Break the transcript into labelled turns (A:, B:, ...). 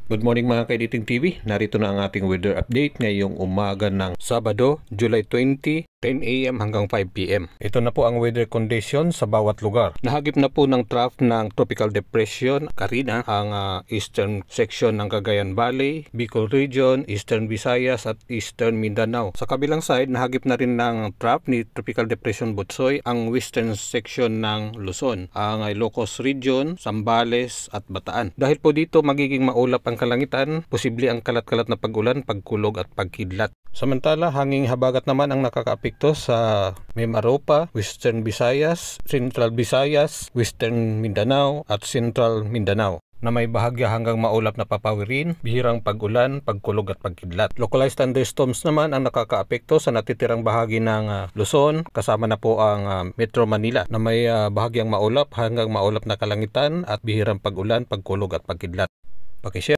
A: Good morning mga Kaediting TV, narito na ang ating weather update ngayong umaga ng Sabado, July 20, 10 AM hanggang 5 PM. Ito na po ang weather condition sa bawat lugar. Nahagip na po ng trough ng Tropical Depression, Carina, ang eastern section ng Cagayan Valley, Bicol Region, Eastern Visayas at Eastern Mindanao. Sa kabilang side, nahagip na rin ng trough ni Tropical Depression Butsoy ang western section ng Luzon, ang Ilocos Region, Zambales at Bataan. Dahil po dito magiging maulap ang kalangitan, posible ang kalat-kalat na pag-ulan, pagkulog at pagkidlat. Samantala, hanging habagat naman ang nakakaapekto sa Mimaropa, Western Visayas, Central Visayas, Western Mindanao at Central Mindanao na may bahagya hanggang maulap na papawirin, bihirang pag-ulan, pagkulog at pagkidlat. Localized thunderstorms naman ang nakakaapekto sa natitirang bahagi ng Luzon, kasama na po ang Metro Manila na may bahagyang maulap hanggang maulap na kalangitan at bihirang pag-ulan, pagkulog at pagkidlat. Pakishare.